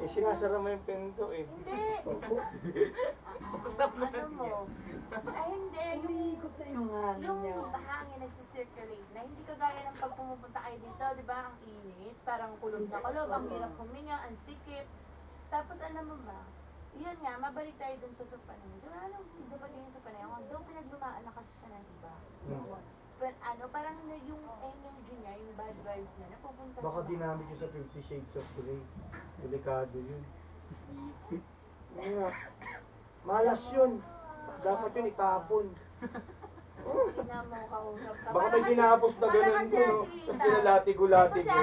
sinasara mo yung pinto eh. Hindi. Ano mo? Ay, hindi. Umiikot na yung hangin Yung niya. hangin nagsisirculate na. Hindi kagaya ng pag pumupunta kayo dito, di ba? Ang init. Parang kulob na kulob. Ang hirap huminga. Ang sikip. Tapos alam mo ba? Yun nga, mabalik tayo dun sa Panay. So, ano, dumating yun sa Panay. Although pinaglumaan na kasi siya ng iba. But ano, parang yung energy niya, yung bad vibes niya, napupunta Baka sa dinamit yun sa 50 Shades of Grey. Delikado yun. Yeah. Malas yun. Dapat yun itapon. Hindi na mo kausap ka. Baka may ginapos na ganun ko, no? Tapos pinalatigo-latigo.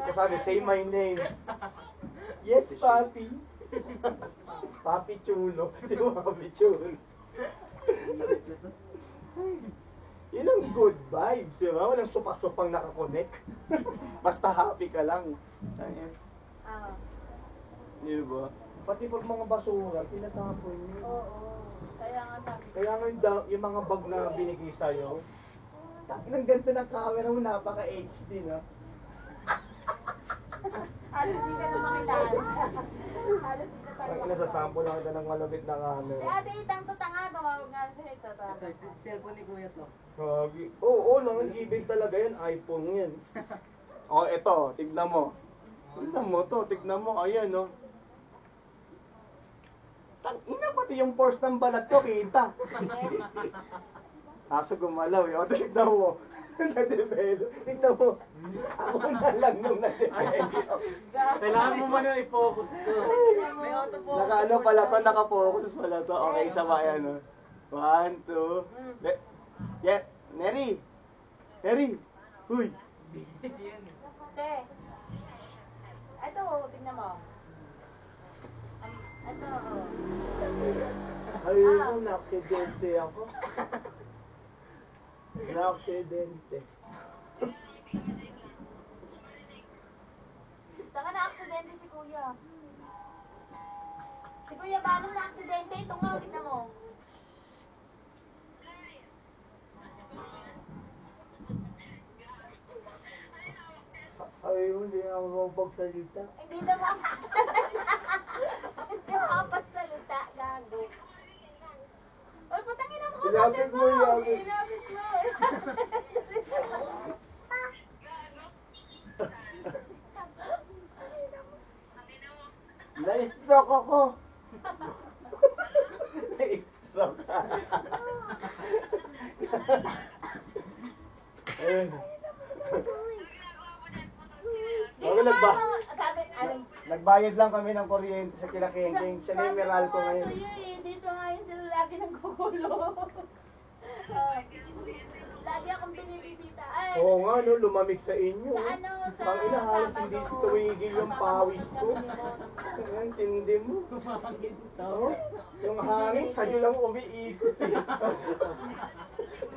Kasabi, say my name. Yes, Papi. Papi Chulo. Di ba Papi Chulo? Yun ang good vibes, di ba? Walang supa-supang nakakonect. Basta happy ka lang. Ayan. Di ba? Pati pag mga basura, tinatapon yun. Oo. Kaya nga sabi. Kaya nga yung mga bag na binigay sa'yo, ang ganda ng camera mo, napaka-HD, no? Halos hindi ka na makilala. Halos hindi ka tayo Ang makilala. nasasample lang ito ng malupit na camera. Si Ate Itang to tanga, tumawag nga siya ito. Cellphone ni Kuya to. Grabe. Oo, nangagibig talaga yun, iPhone yan. O, eto, tignan mo. Tignan mo to, tignan mo, ayan, no? Tangina, pati yung force ng balat ko, kita. Kaso gumalaw, yun. Tignan mo. Na-develop. Tignan mo. Ako na lang nung na-develop. Kailangan mo man yung i-focus to. May autofocus. Naka-ano pala to, naka-focus pala to. Okay, isa pa yan, no? 1, 2. Yeah, Neri. Neri. Huy. Te. Ito, tingnan mo. Ito, Ayun, na-aksidente ako. Na-aksidente. Saka na-aksidente si Kuya. Si Kuya Balong na-aksidente. Ito nga, tingnan mo. Ayun, hindi na ako mapagsalita. Hindi naman. Hindi makapagsalita, gago. Oy, patangin mo ko sabi Ilapit mo. mo, ilapit. Ilapit mo. Na-stroke ako. Na-stroke. Ayun. Ako nagbayad lang kami ng kuryente sa Kilakengking. Siya na yung Meralco ngayon. Dito nga yun sila lagi nagkukulo. Lagi akong binibisita. Ay, Oo nga, no, lumamig sa inyo. sa ano, sa Pang ina, halos Sabado, hindi tumigil yung pawis ko. kami ni Mon. Ang tindi mo. Oh, yung hangin, sa'yo lang umiikot eh.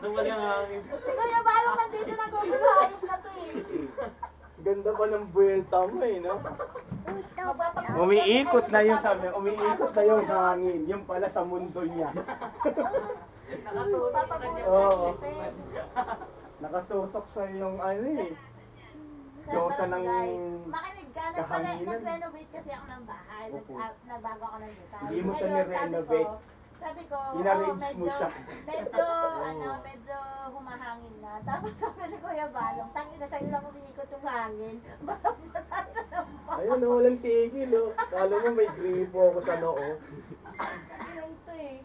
Naman yung hangin. Si Kuya Balong nandito nagkukulo. Ayos na to eh. Ganda pa ng buwelta mo eh, no? Magpapag- Umiikot na yung sabi, umiikot na yung hangin. Yung pala sa mundo niya. Papagulat Oo. na kita eh. Nakatutok sa yung ano eh. Diyosa ng Makinig ka, kahanginan. nag-renovate kasi ako ng bahay. Opo. Nagbago ako ng design. Hindi mo siya Ngayon, ni-renovate. Sabi ko, Inarrange mo siya. medyo humahangin na. Tapos sabi ni Kuya Balong, tangina sa'yo lang umiikot yung hangin. Basang-basa siya ng bahay. Ayun, oh, walang tigil, oh. Kala mo may gripo ako sa noo. Ito eh.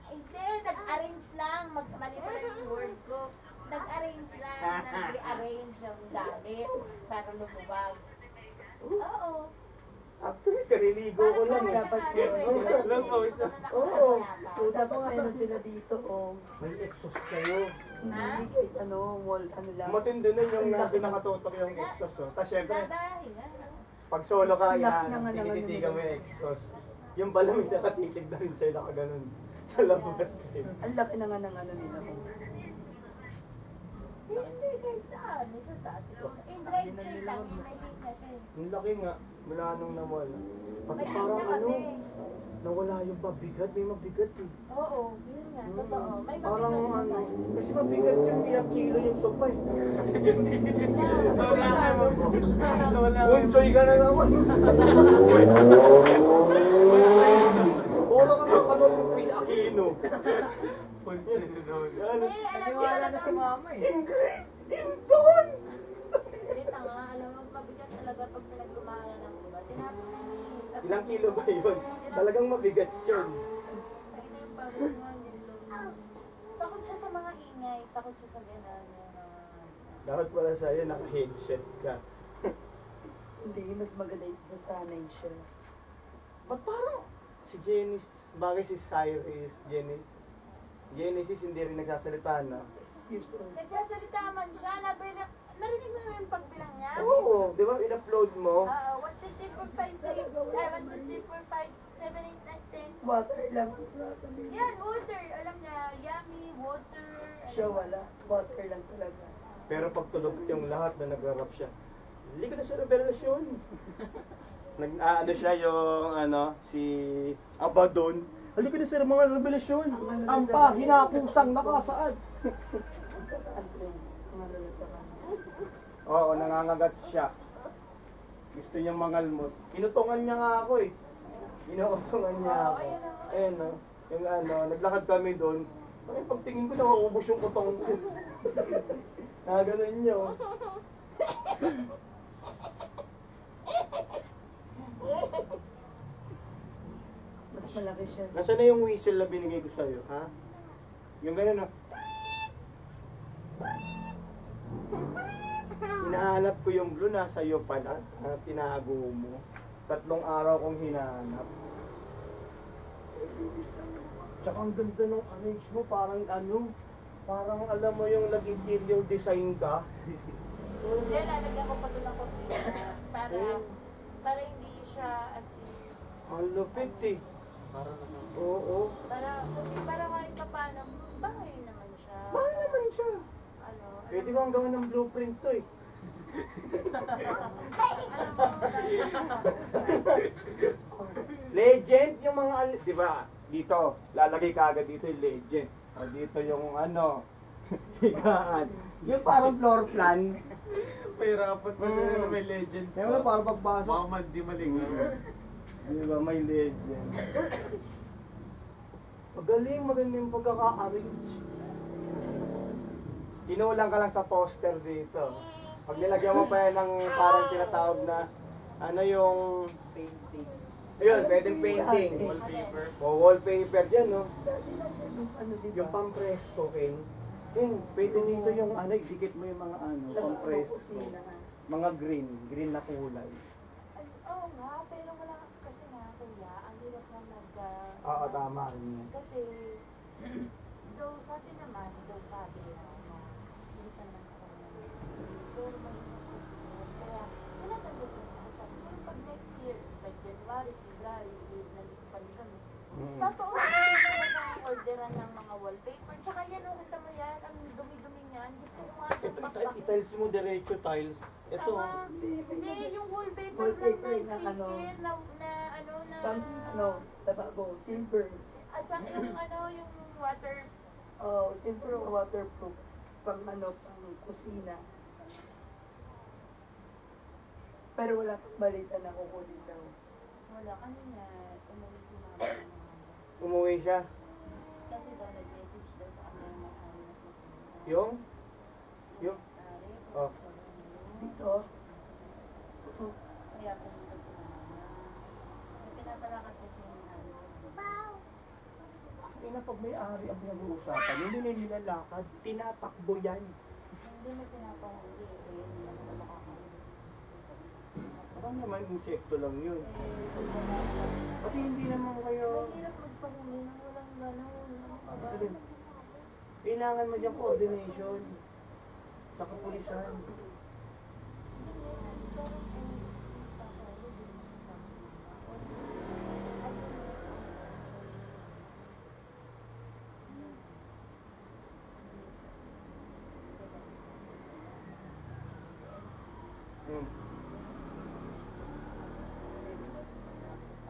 Hindi, nag-arrange lang. Mali pala yung word ko. Nag-arrange lang. Nag-rearrange yung gamit para lumuwag. Oo. Actually, kaniligo ko lang. Dapat po, Lang po, isa. Oo. Puta po kayo na sila dito, oh. May exhaust kayo. Hindi kahit ano, wall, ano lang. Matindi na yung natin nakatutok yung exhaust, oh. Tapos syempre, Babae na. pag solo ka, Ang laki yan, nga naman tinititigan mo nila. yung exhaust. Yung pala may nakatitig na rin sa'yo, nakaganon. Sa labas din. Ang laki na nga ng ano nila, oh. Hindi, kahit saan. Isa sa atin. In drive shirt lang, may heat na siya. Yung laki nga, mula nung nawala. Pati May heat parang na ano, kami. nawala yung mabigat, may mabigat eh. Oo, yun nga, totoo. May Parang mabigat ano, naman. kasi mabigat yung ilang kilo yung sopa eh. Wala. Bunsoy ka na naman. Puro ka kapanood ng Chris Aquino. Punsin doon. Yan. Eh, alam mo Naniwala na talaga, si mama eh. Ingrid! Indon! Kita nga, alam mo, mabigat talaga pag pinaglumayan ng iba. Tinapon na eh. Ilang kilo ba yun? Talagang mabigat yun. Lagi na yung pagod mo, nilo. Takot siya sa mga ingay, takot siya sa gano'n. Yung mga... Dapat pala sa'yo, naka-headset ka. Hindi, mas maganda yung sasanay siya. Ba't parang si Genesis, bagay si Cyrus, Genesis hindi rin nagsasalita na. 6 years old. Nagsasalita man siya, narinig mo naman yung pagbilang niya? Oo, di ba in-upload mo? 1, 2, 3, 4, 5, 6, 1, 2, 3, 4, 5, 7, 8, 9, 10. Water lang ang sasabihin. Yan, water. Alam niya, yummy, water. Siya wala. Water lang talaga. Pero pag tulog yung lahat na nagra-rap siya, hindi ko na sa revelasyon. Nag-ano siya yung si Abaddon. Halika na sa mga revelasyon. Ampa, hinakusang nakasaad. Andres, ang ano na sa kanya. Oo, nangangagat siya. Gusto niyang mangalmot. Inutungan niya nga ako eh. Inuutungan niya ako. Ayun no. Yung naglakad kami doon. Ay, pagtingin ko nauubos yung utong ko. Nakaganon niya oh. Mas malaki siya. Nasaan na yung whistle na binigay ko sa'yo, ha? Yung gano'n, no? Hinahanap ko yung blue, nasa iyo pala. Tinago mo. 3 araw kong hinahanap. Tsaka ang ganda ng arrange mo, parang parang alam mo yung nag-interior design ka. Hindi, lalagyan ko pa doon ng cortina para hindi siya as in, Ang lupit eh. Oo. para kahit pa paano, bahay naman siya. Mahal naman siya. Ano, Pwede ko ang gawin ng blueprint to eh. alam mo, Legend yung mga, di ba? Dito, lalagay ka agad dito yung legend. O dito yung higaan. Yung parang floor plan. Pahirapan pa na may legend Kaya mo parang pagbasok. Baka di malingaw. Di ba, may legend. Magaling, maganda yung pagkaka-arrange. Kinulang ka lang sa poster dito. Pag nilagyan mo pa yan ng parang tinatawag na, yung Painting. ayun, pwedeng painting. Wallpaper. O wallpaper dyan, no? Yung ano, di ba? Yung pampresto, Ken. Ken, pwede dito yung ikikit mo yung mga pampresto. Kusina. Mga green na kulay. oo nga, pero wala kasi nga, kuya, ang hirap na Oo, tama rin yan. kasi, though sabi naman, na hindi ka naman kakarungan. Pero mahirap kasi yun. Kaya, tinatanggap ko na ako. Pero pag next year, like January, February, nandito pa rin kami. Papa-order ko na sa orderan ng mga wallpaper. Tsaka yan, kita mo yan, ang dumi-dumi niyan. Gusto ko nga sa pakbak. I-tiles mo diretso tiles. Ito. Tama. Hindi, yung wallpaper Wallpaper lang na na ano. sticker na Pang, tabago, silver. at saka yung water. Oh, silver waterproof. Pang pang kusina. Pero wala pang balita na kukunin daw. Wala kanina, umuwi si mama ng mga. Umuwi siya. Kasi daw nag-message daw sa kanya yung may-ari ng kusina. Yung? May-ari, Oh. Dito. Kaya pumunta si mama. Kasi pinapalakas siya siya yung may-ari sa kusina. Ina, pag may-ari ang pinag-uusapan, hindi na nilalakad, tinatakbo yan. Hindi mo pinapahuli. Kaya hindi naman na makakahuli. Parang naman insekto lang yun. Pag wala siya. Pati hindi naman kayo... Mahirap magpahuli nang walang gano'n. Kailangan mo dyan coordination sa kapulisan.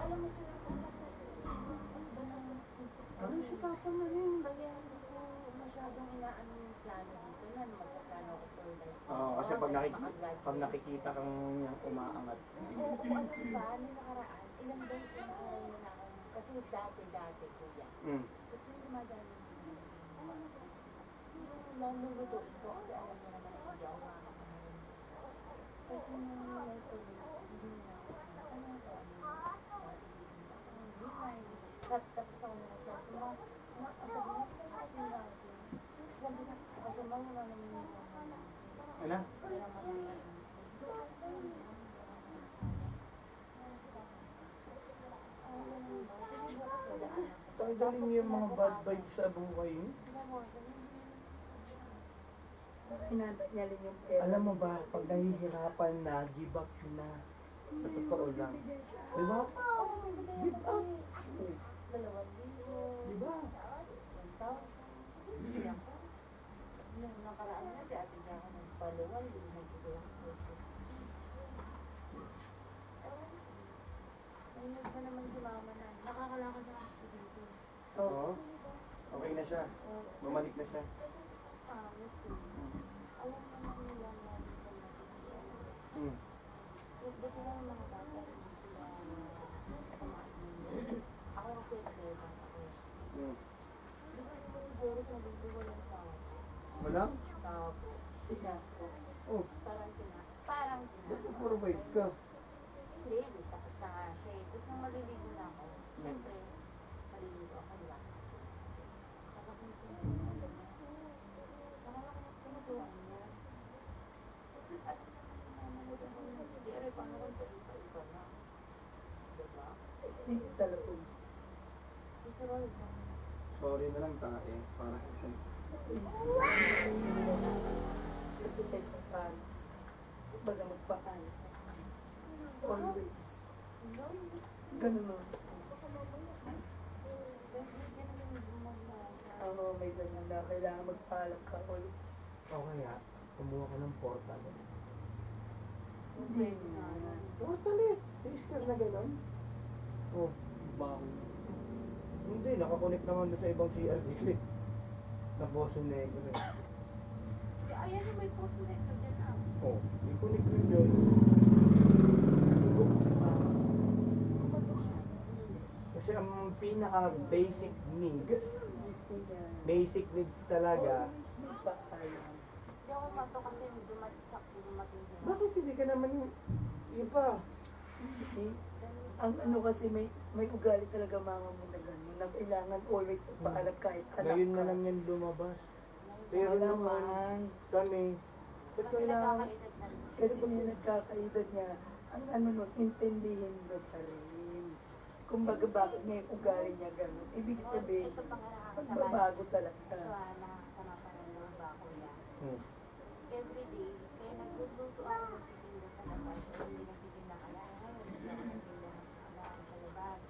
Alam mo sila po, Usapan na rin. Kaya hindi ko masyadong inaano yung plano dito na magpaplano ako for life. Oo, kasi pag nakikita kang umaangat. Oo, kung ano diba, ano nakaraan, ilang days inahalan niya na ako. Kasi dati, kuya. Ba't yung dumadami yung lalulutuin ko kasi alam niya naman na hindi ako makakamahalin. Kasi nung neto hindi na ako ano ko, hindi na. Tapos ako na nagsabi, sabi niya, bakit yung lagi? Sabi niya, masama wala naman yung mga Ano? wala mamaya. Tanggalin niyo yung mga bad vibes sa buhay niyo. Hinanda niya rin yung pera. Alam mo ba, pag nahihirapan na, give up na. Sa totoo lang. Di ba? Give up. Di ba? Nung nakaraan nga si Ate Jaka nagpaluwal, nagtutulak ko. Nainig na naman si Mama na nakakalakad na ako dito. Oo. Okay na siya. Bumalik na siya. Kasi pangit eh. Alam naman nila na dito natin. Buti lang yung mga bata hindi sila kumain. Ako kasi observant ako. Di ba siguro nagbibiwal ang tao? Wala? Tapos, Oh, parang ba't na-provide ka? hindi, tapos na nga siya eh. Tapos nung maliligo na ako, syempre, maliligo ako, di ba? Akala ko tinuturuan niya. At namalagay ko na, hindi, aray, paano kung iba na? Diba? Sa loob. Ito Roy, Sorry na lang tae. Para sa Siyempre kahit paano. Baga magpaan. Always. Ganun mo. Oo, may ganun na. Kailangan magpaalam ka always. O kaya, kumuha ka ng portal. Hindi na. Portal eh. Sister na gano'n. Oh, baho. Hindi, nakakonect naman doon sa ibang CRDC. Na Boso Negro eh. Ayan yung may photo na ito dyan ah. Oh, i-connect mo dyan. Kasi ang pinaka-basic needs, Gusto niya. basic needs talaga, Always magpaalam. Hindi ako mato kasi dumating sila. bakit hindi ka naman yung pa? Hindi. Ang ano kasi may ugali talaga mama mo na gano'n. Na kailangan always magpaalam kahit anak ka. Ngayon na lang yan lumabas. Pero Wala naman, man. kami, ba't Kasi kailangan? nagkakaedad na rin. Kasi yung nagkakaedad niya, ang ano nun, intindihin mo pa rin. Kumbaga bakit niya yung ugali niya gano'n. Ibig sabihin, Ito pa nga magbabago talaga. So, nakakasama pa ng loob ba, kuya? Every day, kaya nagluluto ako nagtitinda sa labas o hindi nagtitinda ka na. Ngayon, hindi ako nagtinda ng alaon sa labas.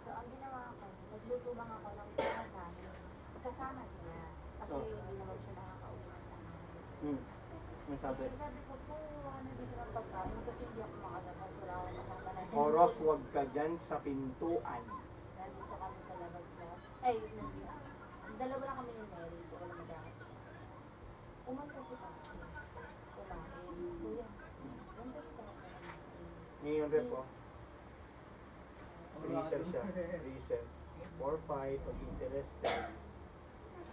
So, ang ginawa ko, nagluto lang ako ng pinasahin. Kasama sila. Kasi hindi naman siya nakakauwi ng tanghali. Ang sabi? Eh, sabi ko po, ano dito ng pagkain kasi hindi ako makalabas. Wala akong kasama na Oros, huwag ka dyan sa pintuan. Nandito kami sa labas lahat. Ay, nandito. Dalawa lang kami ni Mary, so wala magkakapit. Umanta si Papa. Kumain. Kuya, ganda si Papa. Ngayon rep oh. Resell siya. Resell. 4-5, pag interested.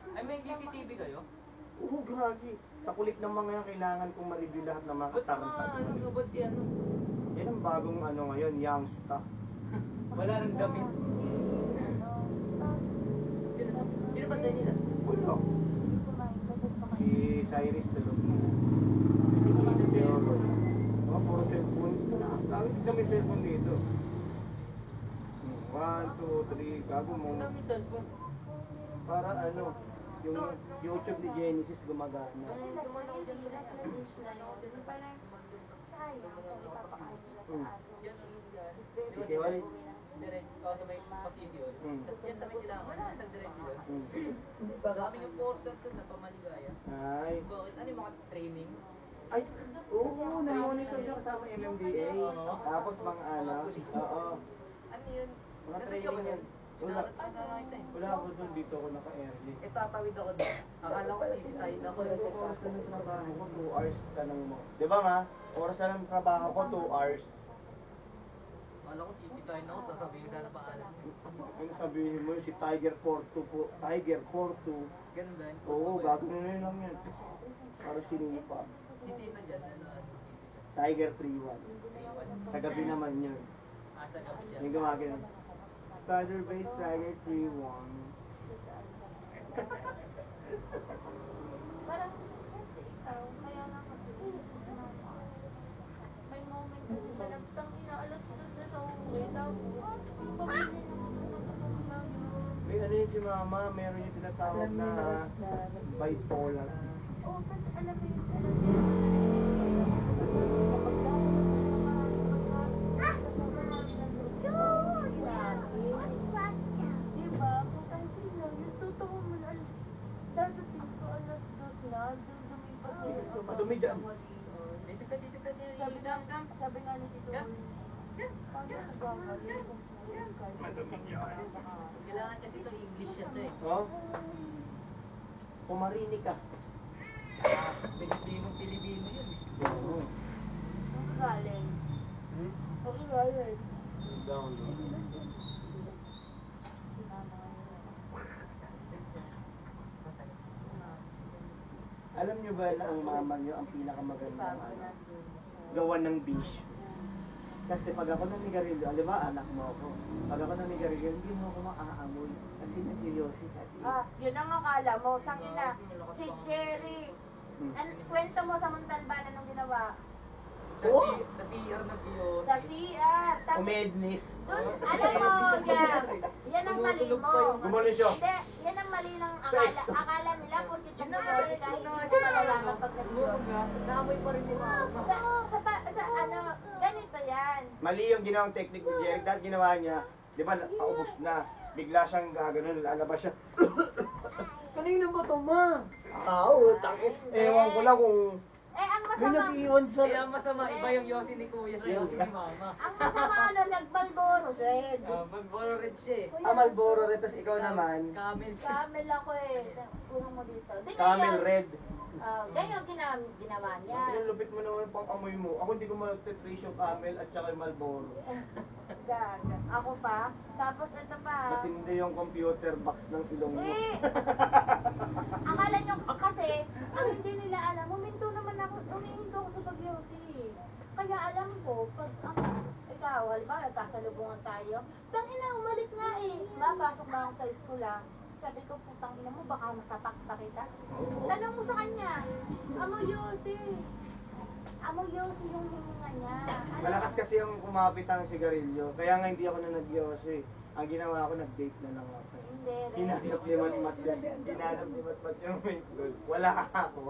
Ay, may CCTV kayo? Oo, gagi. Sa kulit ng mga yan, kailangan kong ma-review lahat ng mga Ba't kataruntan. ba't yan? Yan ang bagong ano ngayon, young stuff. Wala nang damit. Sino ba tayo nila? Wala. Si Cyrus tulog mo. Hindi ko isa Pero, mga puro cellphone. Lagi kami cellphone dito. 1, 2, 3, gago mo. Ang daming cellphone. Para ano, yung YouTube ni Genesis gumagana. Kasi last na yun, last na dish na yun. Parang sayang kung ipapakain nila sa aso. Yan ano yan. Si Kiwal? Diretso sa may pasilyo. Tapos yan kami sila. Wala nang diretso yun. Baka Kami yung portion dun na pamaligaya. Ay. Bakit? Ano yung mga training? Ay, oo, na-monitor niya kasama MMDA. Tapos mga ano, oo. Ano yun? Mga Nandun ka training ba yan. nun? Wala. Nakakita eh. Wala ako doon, dito ako naka-early. Eh, tatawid ako doon. Akala ko sisitayin ako. Oras na ng trabaho ko, 2 hours tanong mo. Di ba ma? Oras na ng trabaho ko, 2 hours. Akala ko sisitayin ako, sasabihin ko na paalam. Ano sabihin mo, si Tiger 42 po. Tiger 42. Ganun ba yun? Oo, bago na yun lang yan. Para sinupa. Si Tito dyan, ano? Tiger 31. Sa gabi naman yun. Sa gabi siya. Yung gumagano. Tiger base, Tiger 31. Parang, syempre, ikaw, kaya lang kasi, may moment kasi siya nagtang inaalas ko na sa uwi, tapos, pabili naman ng May ano yun si mama, meron yung tinatawag Alam na niyo na bipolar. Oo, tapos alam mo yun, kapag dapat ako siya diba, pagkansin lang, yung totoo mo na, dadating ko alas 2 na, dumipas na yung Madumi dyan. Dito ka, dito ka. Sabi nga ni Tito, paano ko ba mali kung Skype? Kailangan kasi ito English yan to eh. Oh? Pumarinig ka. Pilipino yun eh. Oo. Ang galing. Hmm? Ang galing. Down, no? Alam nyo ba na ang mama nyo ang pinakamagandang gawan ng dish? Kasi pag ako nanigarilyo, alam ba, anak mo ako. Pag ako nanigarilyo, hindi mo ako maaamoy. Kasi nag-yosi ka. Yun ang akala mo. Tangina, si Jerry. Kwento mo sa Montalbana nung ginawa. Oo. Sa CR nag-iyon. Sa CR. Tapos, Umednis. dun, alam mo, yan ang mali mo. Gumulin siya. Hindi, yan ang mali ng Sex. akala nila porque tumulong kahit hindi siya malalaman pag nag-iyon. Naamoy pa rin yung mama. Ano, ganito yan. Mali yung ginawang technique ni Jeric. Dahil ginawa niya, di ba, paubos na. Bigla siyang gano'n, lalabas siya. Kanina ba ito, ma? Takit. Ewan ko lang kung Ang may masama, nag-iwan sa... Kaya masama, iba yung yosi ni Kuya sa yosi ni Mama. ang masama nagbalboro, Red. Mag-follow red siya eh. Malboro red, tas ikaw naman. Camel siya. Camel ako eh. Kurang mo dito. Di Camel ngayon, red. ganyan ginawa niya. Ang lupit mo naman pang amoy mo. Ako hindi ko mag-trace yung camel at saka yung Malboro. Gaga. Ako pa. Tapos ito pa. Matindi yung computer box ng ilong mo. Eh, akala nyo kasi, ang hindi nila alam, huminto ako sa pag-yosi. Kaya alam ko, pag ikaw, halimbawa, nagkasalubungan tayo, tangina, umalik nga eh. Mapasok na ako sa school ah. Sabi ko, putang ina mo, baka masapak pa kita. Tanong mo sa kanya, amoy yosi. Amoy yosi yung hininga niya. Malakas kasi yung kumapit ang sigarilyo. Kaya nga hindi ako na nag-yosi. Ang ginawa ko, nag-date na lang ako. Hindi, Hinanap ni Matmat yan. Hinanap ni Matmat yung main goal. Wala ako.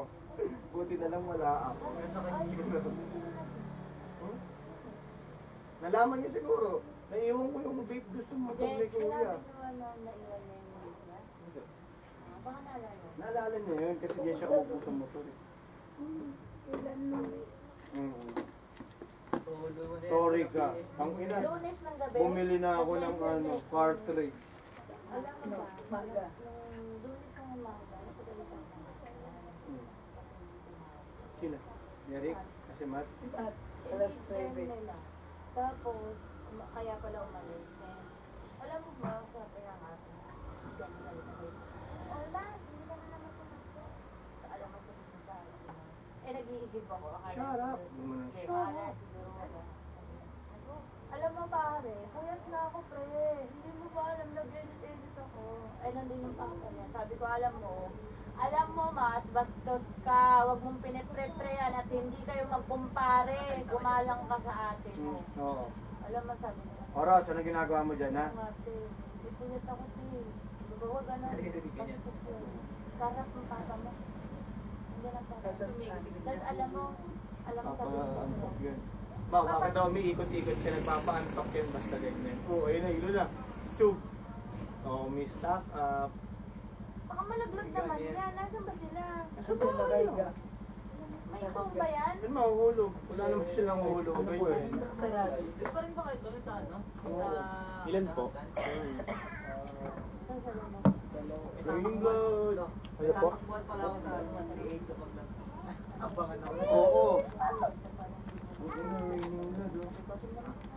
Buti na lang wala ako. Hmm? Nalaman niya siguro. Naiwan ko yung vape doon sa motor ni Kuya. Sinabi ko na naiwan niya yung vape niya. Baka naalala mo. Naalala niya yun kasi diyan siya umupo sa motor eh. Ilan Luis? Solo mo na yan. Sorry ka. Ang ina. Lunes ng gabi. Bumili na ako ng cartridge. Alam mo No, ba? maga. Nung Lunes ng umaga, napagalitan ko na sila. Sila. Derek, kasi Matt. At alas Friend 9. nila. Tapos, kaya pala umalis. Eh, alam mo ba, sabi ng akin, yan, galit ako. Wala, hindi ka na naman sumagot. Alam mo, sumagot sa akin. Eh, nag-iigib ako. Shut up. Akala siguro ako. Alam mo pare, puyat na ako pre. Hindi mo ba alam, nag-edit ako. Ay, nandun yung pangka niya. Sabi ko, alam mo, Mat, bastos ka. Huwag mong pinipre-preyan at hindi kayo magkumpare. Gumalang ka sa ate mo. Oo. Alam mo, sabi niya. Oras, anong ginagawa mo dyan, ha? Mate, ipuyat ako si. Diba, huwag ganun. Bastos yun. Sarap ng papa mo. Hindi na papa. Tapos alam mo, sabi ko. Papa-unpack yun. Bakit daw umiikot-ikot ka, nagpapa-unpack yun basta ganyan. Oo, ayun na, ilo na. Tube. Oo, may stock up. Baka malaglag naman yan. Nasaan ba sila? Sa bahay ka. May ibang ba yan? Yan, mahuhulog. Wala naman silang huhulog. Ano po rin? Sarado. Doon pa rin ba kayo doon sa ano? Oo. Sa... Ilan po? Saan sa mo? May Raining tamang blood. buwan. Ano May po? tamang buwan pala ako sa ano, 3-8 kapag lang. Abangan ako. Oo. Buti na raining blood. Oh.